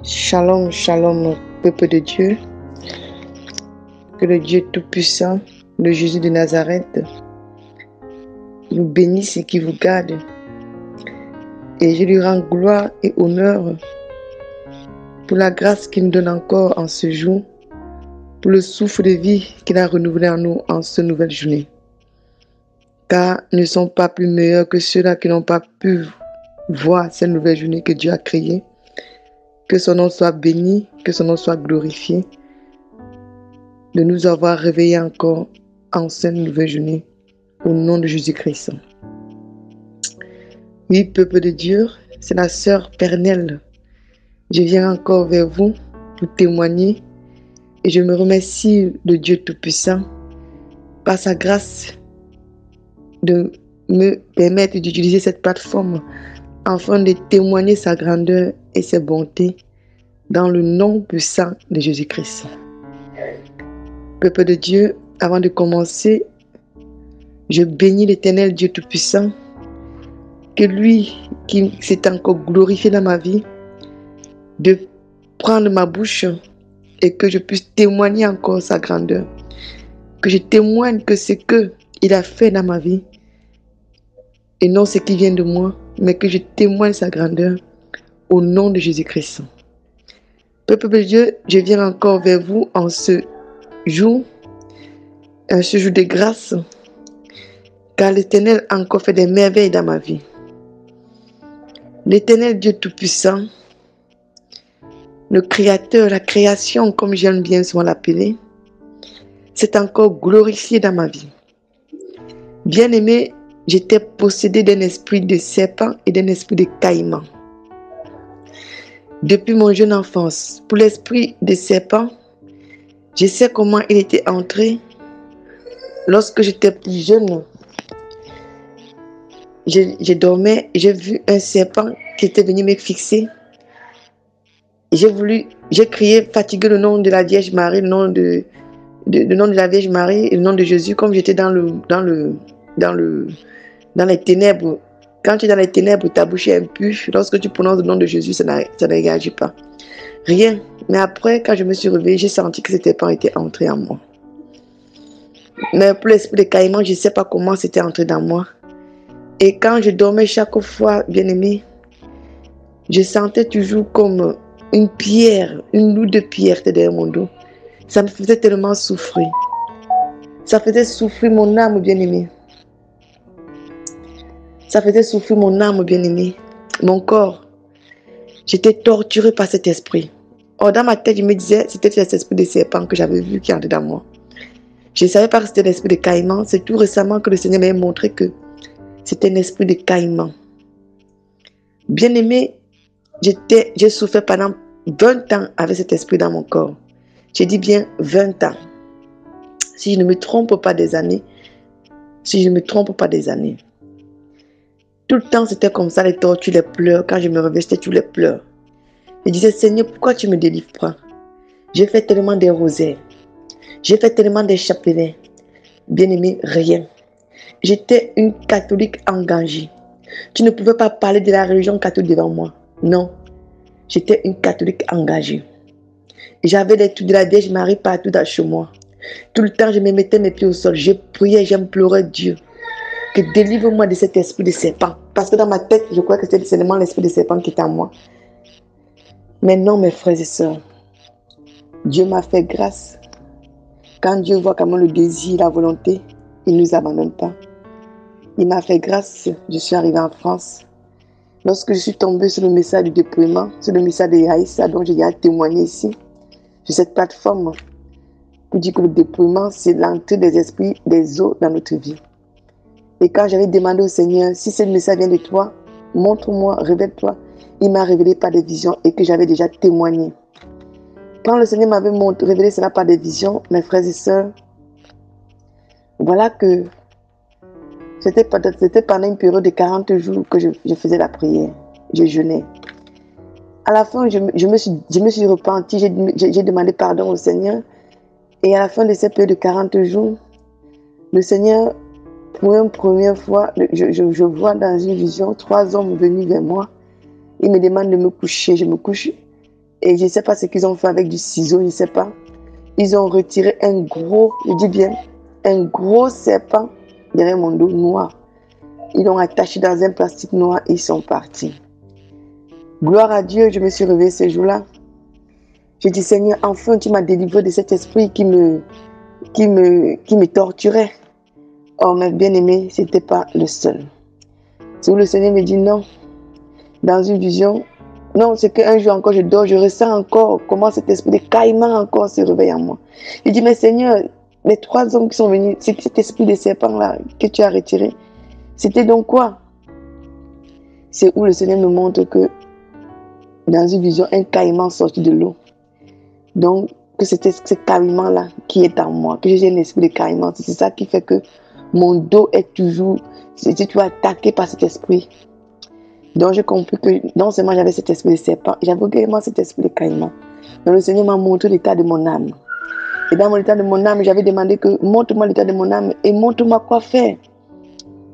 Shalom, shalom, peuple de Dieu. Que le Dieu Tout-Puissant, le Jésus de Nazareth, vous bénisse et qui vous garde. Et je lui rends gloire et honneur pour la grâce qu'il nous donne encore en ce jour, pour le souffle de vie qu'il a renouvelé en nous en cette nouvelle journée. Car nous ne sommes pas plus meilleurs que ceux-là qui n'ont pas pu voir cette nouvelle journée que Dieu a créée. Que son nom soit béni, que son nom soit glorifié, de nous avoir réveillés encore en cette nouvelle journée, au nom de Jésus-Christ. Oui, peuple de Dieu, c'est la sœur Pernelle. Je viens encore vers vous pour témoigner et je me remercie de Dieu Tout-Puissant par sa grâce de me permettre d'utiliser cette plateforme afin de témoigner sa grandeur et ses bontés dans le nom puissant de Jésus-Christ. Peuple de Dieu, avant de commencer, je bénis l'Éternel Dieu Tout-Puissant, que lui qui s'est encore glorifié dans ma vie, de prendre ma bouche et que je puisse témoigner encore sa grandeur, que je témoigne que ce qu'il a fait dans ma vie et non ce qui vient de moi, mais que je témoigne sa grandeur au nom de Jésus-Christ. Peuple de Dieu, je viens encore vers vous en ce jour de grâce, car l'Éternel a encore fait des merveilles dans ma vie. L'Éternel Dieu Tout-Puissant, le Créateur, la création, comme j'aime bien souvent l'appeler, s'est encore glorifié dans ma vie. Bien-aimé, j'étais possédé d'un esprit de serpent et d'un esprit de caïman. Depuis mon jeune enfance, pour l'esprit de serpent, je sais comment il était entré. Lorsque j'étais plus jeune, je dormais, j'ai vu un serpent qui était venu me fixer. J'ai crié, fatigué le nom de la Vierge Marie, le nom de la Vierge Marie et le nom de Jésus, comme j'étais dans les ténèbres. Quand tu es dans les ténèbres, ta bouche est impure. Lorsque tu prononces le nom de Jésus, ça ne réagit pas. Rien. Mais après, quand je me suis réveillée, j'ai senti que ce serpent était entré en moi. Mais pour l'esprit de caïman, je ne sais pas comment c'était entré dans moi. Et quand je dormais chaque fois, bien-aimé, je sentais toujours comme une pierre, une lourde pierre derrière mon dos. Ça me faisait tellement souffrir. Ça faisait souffrir mon âme, bien-aimé. Ça faisait souffrir mon âme, bien-aimé. Mon corps. J'étais torturée par cet esprit. Or, dans ma tête, je me disais, c'était cet esprit de serpent que j'avais vu qui entrait dans moi. Je ne savais pas que c'était l'esprit de caïman. C'est tout récemment que le Seigneur m'a montré que c'était un esprit de caïman. Bien-aimé, j'ai souffert pendant 20 ans avec cet esprit dans mon corps. J'ai dit bien 20 ans. Si je ne me trompe pas des années. Tout le temps, c'était comme ça, les tortures, les pleurs. Quand je me réveillais, c'était tous les pleurs. Je disais, Seigneur, pourquoi tu ne me délivres pas? J'ai fait tellement des rosaires. J'ai fait tellement des chapelets. Bien-aimé, rien. J'étais une catholique engagée. Tu ne pouvais pas parler de la religion catholique devant moi. Non. J'étais une catholique engagée. J'avais des trucs de la Vierge Marie partout chez moi. Tout le temps, je me mettais mes pieds au sol. Je priais, j'implorais Dieu. Que délivre-moi de cet esprit de serpent. Parce que dans ma tête, je crois que c'était seulement l'esprit de serpent qui était en moi. Mais non, mes frères et sœurs. Dieu m'a fait grâce. Quand Dieu voit comment le désir, la volonté, il ne nous abandonne pas. Il m'a fait grâce. Je suis arrivée en France. Lorsque je suis tombée sur le message du déploiement, sur le message de Haïssa, dont j'ai témoigné ici, sur cette plateforme, pour dire que le déploiement, c'est l'entrée des esprits, des eaux dans notre vie. Et quand j'avais demandé au Seigneur, si ce message vient de toi, montre-moi, révèle-toi. Il m'a révélé par des visions et que j'avais déjà témoigné. Quand le Seigneur m'avait révélé cela par des visions, mes frères et sœurs, voilà que c'était pendant une période de 40 jours que je faisais la prière. Je jeûnais. À la fin, je me suis repentie, j'ai demandé pardon au Seigneur. Et à la fin de cette période de 40 jours, le Seigneur, pour une première fois, je vois dans une vision 3 hommes venus vers moi. Ils me demandent de me coucher, je me couche. Et je ne sais pas ce qu'ils ont fait avec du ciseau, je ne sais pas. Ils ont retiré un gros, je dis bien, un gros serpent derrière mon dos noir. Ils l'ont attaché dans un plastique noir et ils sont partis. Gloire à Dieu, je me suis réveillée ce jour-là. J'ai dit, Seigneur, enfin tu m'as délivré de cet esprit qui me torturait. Oh, mes bien-aimés, ce n'était pas le seul. C'est où le Seigneur me dit non, dans une vision. Non, c'est qu'un jour encore je dors, je ressens encore comment cet esprit de caïman encore se réveille en moi. Je dis, mais Seigneur, les 3 hommes qui sont venus, c'est cet esprit de serpent-là que tu as retiré. C'était donc quoi? C'est où le Seigneur me montre que dans une vision, un caïman sorti de l'eau. Donc, que c'était ce caïman-là qui est en moi, que j'ai un esprit de caïman. C'est ça qui fait que mon dos est toujours, attaqué par cet esprit. Donc, j'ai compris que non seulement j'avais cet esprit de serpent, j'avais également cet esprit de caïman. Donc, le Seigneur m'a montré l'état de mon âme. Et dans l'état de mon âme, j'avais demandé que montre-moi l'état de mon âme et montre-moi quoi faire.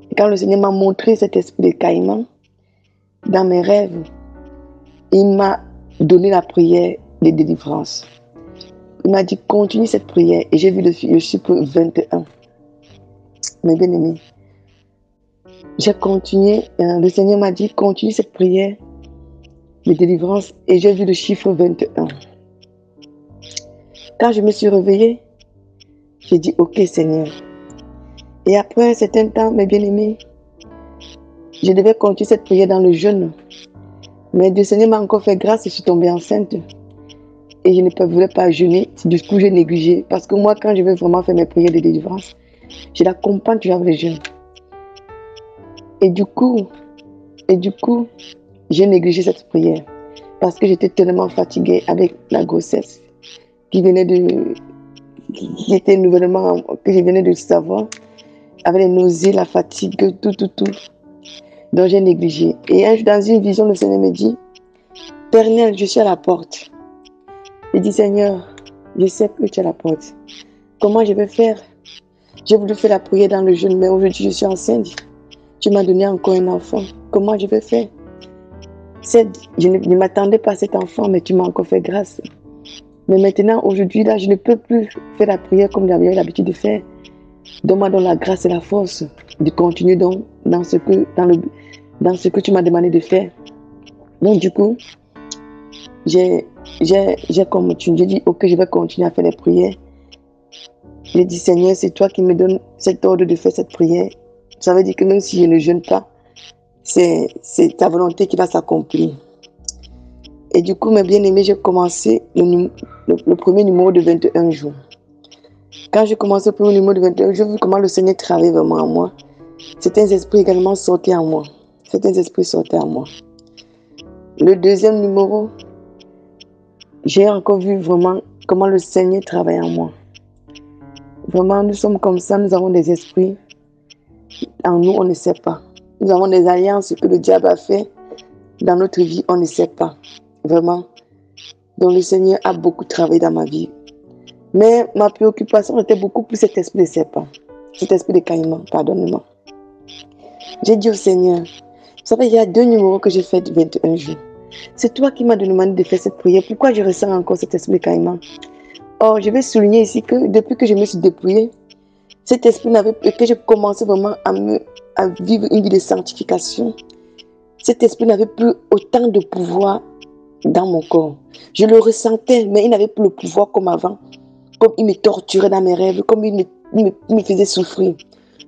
Et quand le Seigneur m'a montré cet esprit de caïman, dans mes rêves, il m'a donné la prière de délivrance. Il m'a dit, continue cette prière. Et j'ai vu le chiffre 21. Mes bien-aimés, j'ai continué. Le Seigneur m'a dit, continue cette prière de délivrance. Et j'ai vu le chiffre 21. Quand je me suis réveillée, j'ai dit, ok Seigneur. Et après un certain temps, mes bien-aimés, je devais continuer cette prière dans le jeûne. Mais le Seigneur m'a encore fait grâce et je suis tombée enceinte. Et je ne voulais pas jeûner. Du coup, j'ai négligé. Parce que moi, quand je veux vraiment faire mes prières de délivrance, je l'accompagne toujours avec le jeûne. Et du coup, j'ai négligé cette prière. Parce que j'étais tellement fatiguée avec la grossesse qui était nouvellement, que je venais de savoir. Avec les nausées, la fatigue, tout. Donc j'ai négligé. Et un jour, dans une vision, le Seigneur me dit, Pernelle, je suis à la porte. Je dis, Seigneur, je sais que tu es à la porte. Comment je vais faire? J'ai voulu faire la prière dans le jeûne, mais aujourd'hui, je suis enceinte. Tu m'as donné encore un enfant. Comment je vais faire? Je ne m'attendais pas à cet enfant, mais tu m'as encore fait grâce. Mais maintenant, aujourd'hui, là, je ne peux plus faire la prière comme j'avais l'habitude de faire. Donne-moi donc la grâce et la force de continuer dans ce que tu m'as demandé de faire. Donc, du coup, j'ai dit, ok, je vais continuer à faire les prières. J'ai dit, Seigneur, c'est toi qui me donnes cet ordre de faire cette prière. Ça veut dire que même si je ne jeûne pas, c'est ta volonté qui va s'accomplir. Et du coup, mes bien-aimés, j'ai commencé le premier numéro de 21 jours. Quand j'ai commencé le premier numéro de 21 jours, j'ai vu comment le Seigneur travaillait vraiment en moi. Certains esprits également sortaient en moi. Certains esprits sortaient en moi. Le deuxième numéro, j'ai encore vu vraiment comment le Seigneur travaille en moi. Vraiment, nous sommes comme ça, nous avons des esprits. En nous, on ne sait pas. Nous avons des alliances que le diable a fait dans notre vie, on ne sait pas. Vraiment. Donc le Seigneur a beaucoup travaillé dans ma vie. Mais ma préoccupation était beaucoup plus cet esprit de serpent. Cet esprit de caïman, pardonne-moi. J'ai dit au Seigneur, vous savez, il y a 2 numéros que j'ai fait de 21 jours. C'est toi qui m'as demandé de faire cette prière. Pourquoi je ressens encore cet esprit de caïman? Or, je vais souligner ici que depuis que je me suis dépouillée, cet esprit que j'ai commencé vraiment à vivre une vie de sanctification. Cet esprit n'avait plus autant de pouvoir dans mon corps. Je le ressentais, mais il n'avait plus le pouvoir comme avant. Comme il me torturait dans mes rêves, comme il me faisait souffrir.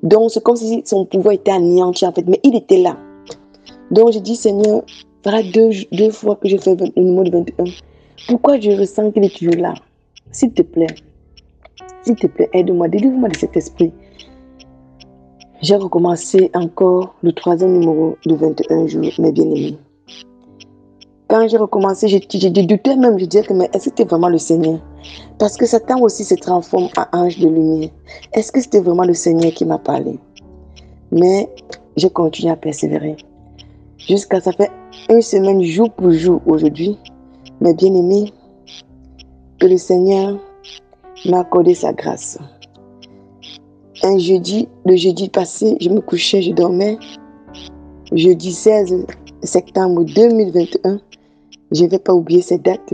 Donc, c'est comme si son pouvoir était anéanti en fait, mais il était là. Donc, je dis, Seigneur, voilà deux fois que je fais le numéro de 21. Pourquoi je ressens qu'il est toujours là? S'il te plaît, aide-moi, délivre-moi de cet esprit. J'ai recommencé encore le 3e numéro de 21 jours, mes bien-aimés. Quand j'ai recommencé, j'ai douté même, je disais que mais est-ce que c'était vraiment le Seigneur? Parce que Satan aussi se transforme en ange de lumière. Est-ce que c'était vraiment le Seigneur qui m'a parlé? Mais j'ai continué à persévérer. Jusqu'à ça fait 1 semaine, jour pour jour aujourd'hui, mes bien-aimés, que le Seigneur m'a accordé sa grâce. Le jeudi passé, je me couchais, je dormais. Jeudi 16 septembre 2021, Je ne vais pas oublier ces dates.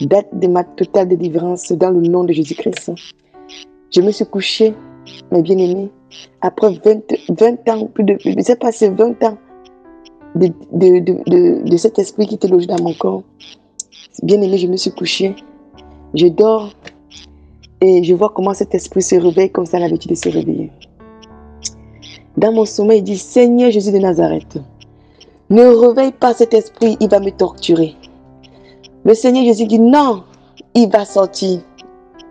Date de ma totale délivrance dans le nom de Jésus-Christ. Je me suis couchée, mes bien-aimés, après 20 ans, je sais pas, c'est 20 ans de cet esprit qui était logé dans mon corps. Bien-aimé, je me suis couchée, je dors et je vois comment cet esprit se réveille comme ça a l'habitude de se réveiller. Dans mon sommeil, il dit, Seigneur Jésus de Nazareth, ne réveille pas cet esprit, il va me torturer. Le Seigneur Jésus dit, non, il va sortir.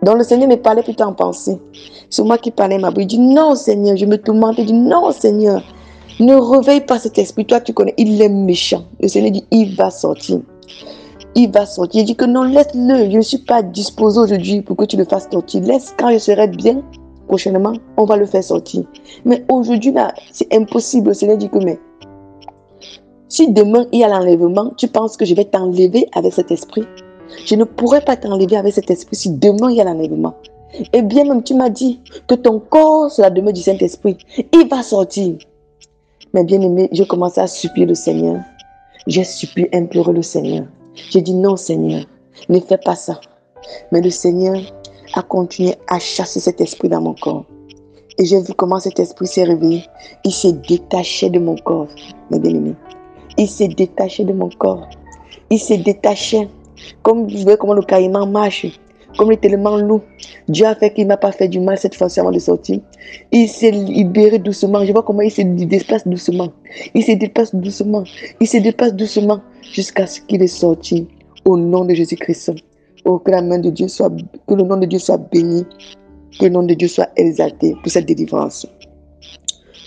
Donc le Seigneur me parlait plutôt en pensée. C'est moi qui parlais ma bouche. Il dit, non Seigneur, je me tourmente. Il dit, non Seigneur, ne réveille pas cet esprit. Toi tu connais, il est méchant. Le Seigneur dit, il va sortir. Il va sortir. Il dit que non, laisse-le. Je ne suis pas disposé aujourd'hui pour que tu le fasses sortir. Laisse, quand je serai bien, prochainement, on va le faire sortir. Mais aujourd'hui, là, c'est impossible. Le Seigneur dit que, mais si demain il y a l'enlèvement, tu penses que je vais t'enlever avec cet esprit? Je ne pourrais pas t'enlever avec cet esprit si demain il y a l'enlèvement. Et bien même tu m'as dit que ton corps c'est la demeure du Saint-Esprit. Il va sortir. Mais bien aimé, j'ai commencé à supplier le Seigneur. J'ai supplié, imploré le Seigneur. J'ai dit non Seigneur, ne fais pas ça. Mais le Seigneur a continué à chasser cet esprit dans mon corps. Et j'ai vu comment cet esprit s'est réveillé. Il s'est détaché de mon corps, mes bien-aimés. Il s'est détaché de mon corps. Il s'est détaché. Comme vous voyez comment le caïman marche. Comme il est tellement lourd. Dieu a fait qu'il ne m'a pas fait du mal cette fois avant de sortir. Il s'est libéré doucement. Je vois comment il se déplace doucement. Il se déplace doucement. Il se déplace doucement jusqu'à ce qu'il est sorti. Au nom de Jésus-Christ. Oh, que la main de Dieu soit, que le nom de Dieu soit béni. Que le nom de Dieu soit exalté pour cette délivrance.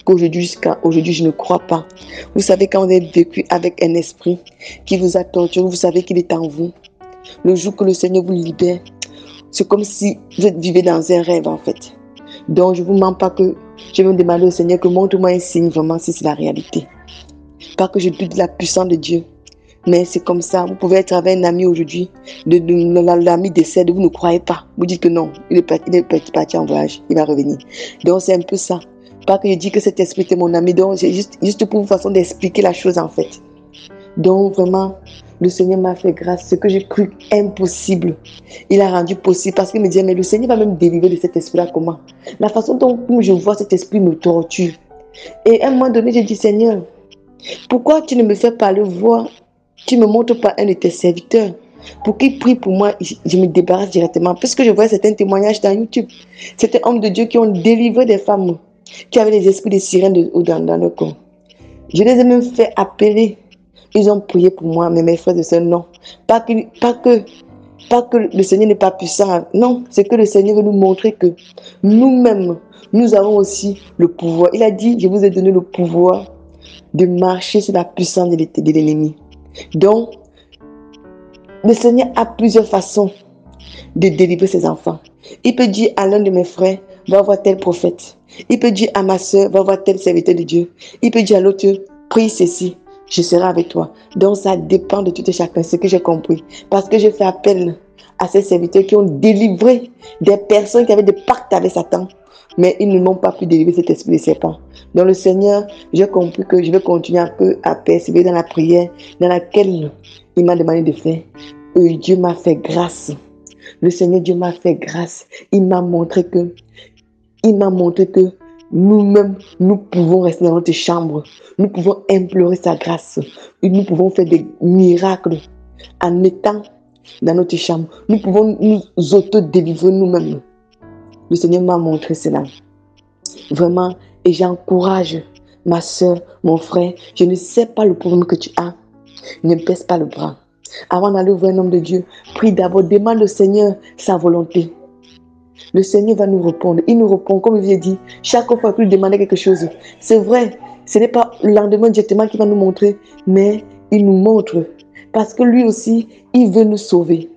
Qu'aujourd'hui, jusqu'à aujourd'hui, je ne crois pas. Vous savez, quand vous avez vécu avec un esprit qui vous a torturé, vous savez qu'il est en vous. Le jour que le Seigneur vous libère, c'est comme si vous vivez dans un rêve en fait. Donc, je ne vous mens pas que je vais me demander au Seigneur que montre-moi un signe vraiment si c'est la réalité. Pas que je doute de la puissance de Dieu. Mais c'est comme ça. Vous pouvez être avec un ami aujourd'hui. L'ami décède, vous ne croyez pas. Vous dites que non, il est parti en voyage, il va revenir. Donc, c'est un peu ça. Pas que je dis que cet esprit est mon ami. Donc, c'est juste pour une façon d'expliquer la chose en fait. Donc, vraiment, le Seigneur m'a fait grâce. Ce que j'ai cru impossible, il a rendu possible. Parce qu'il me disait, mais le Seigneur va même délivrer de cet esprit-là comment? La façon dont je vois cet esprit me torture. Et à un moment donné, j'ai dit, Seigneur, pourquoi tu ne me fais pas le voir? Tu ne me montres pas un de tes serviteurs pour qu'il prie pour moi, je me débarrasse directement. Parce que je vois certains témoignages dans YouTube. C'était hommes de Dieu qui ont délivré des femmes qui avaient des esprits de sirène dans le corps. Je les ai même fait appeler. Ils ont prié pour moi, mais mes frères et sœurs, non. Pas que le Seigneur n'est pas puissant. Non, c'est que le Seigneur veut nous montrer que nous-mêmes, nous avons aussi le pouvoir. Il a dit, je vous ai donné le pouvoir de marcher sur la puissance de l'ennemi. Donc, le Seigneur a plusieurs façons de délivrer ses enfants. Il peut dire à l'un de mes frères, va voir tel prophète. Il peut dire à ma soeur, va voir tel serviteur de Dieu. Il peut dire à l'autre, prie ceci, je serai avec toi. Donc ça dépend de tout et chacun, ce que j'ai compris. Parce que j'ai fait appel à ces serviteurs qui ont délivré des personnes qui avaient des pactes avec Satan. Mais ils ne m'ont pas pu délivrer cet esprit de serpent. Donc le Seigneur, j'ai compris que je vais continuer un peu à persévérer dans la prière dans laquelle il m'a demandé de faire. Et Dieu m'a fait grâce. Le Seigneur Dieu m'a fait grâce. Il m'a montré que nous-mêmes, nous pouvons rester dans notre chambre. Nous pouvons implorer sa grâce. Et nous pouvons faire des miracles en étant dans notre chambre. Nous pouvons nous auto-délivrer nous-mêmes. Le Seigneur m'a montré cela. Vraiment, et j'encourage ma soeur, mon frère. Je ne sais pas le problème que tu as. Ne baisse pas le bras. Avant d'aller voir un homme de Dieu, prie d'abord, demande au Seigneur sa volonté. Le Seigneur va nous répondre. Il nous répond, comme je vous ai dit, chaque fois qu'il demande quelque chose. C'est vrai, ce n'est pas le lendemain directement qu'il va nous montrer, mais il nous montre. Parce que lui aussi, il veut nous sauver.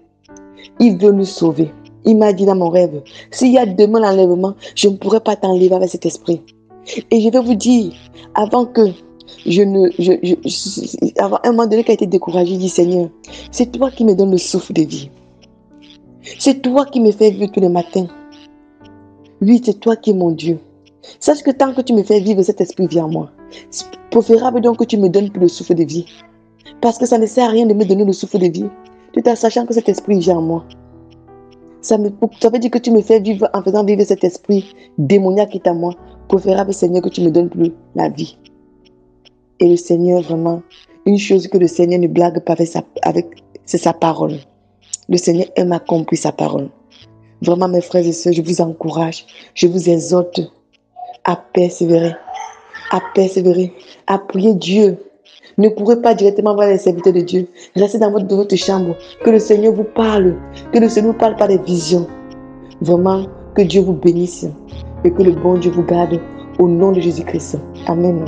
Il veut nous sauver. Il m'a dit dans mon rêve, s'il y a demain l'enlèvement, je ne pourrai pas t'enlever avec cet esprit. Et je vais vous dire, avant que avant un moment donné qui a été découragé, il dit, Seigneur, c'est toi qui me donnes le souffle de vie. C'est toi qui me fais vivre tous les matins. Oui, c'est toi qui es mon Dieu. Sache que tant que tu me fais vivre, cet esprit vient en moi. C'est préférable donc que tu me donnes plus le souffle de vie. Parce que ça ne sert à rien de me donner le souffle de vie, tout en sachant que cet esprit gère en moi. Ça veut dire que tu me fais vivre en faisant vivre cet esprit démoniaque qui est en moi. Préférable, Seigneur, que tu me donnes plus la vie. Et le Seigneur, vraiment, une chose que le Seigneur ne blague pas c'est sa parole. Le Seigneur aime accomplir sa parole. Vraiment, mes frères et sœurs, je vous encourage, je vous exhorte à persévérer, à prier Dieu. Ne courez pas directement vers les serviteurs de Dieu. Restez dans votre chambre. Que le Seigneur vous parle. Que le Seigneur vous parle par des visions. Vraiment, que Dieu vous bénisse et que le bon Dieu vous garde au nom de Jésus-Christ. Amen.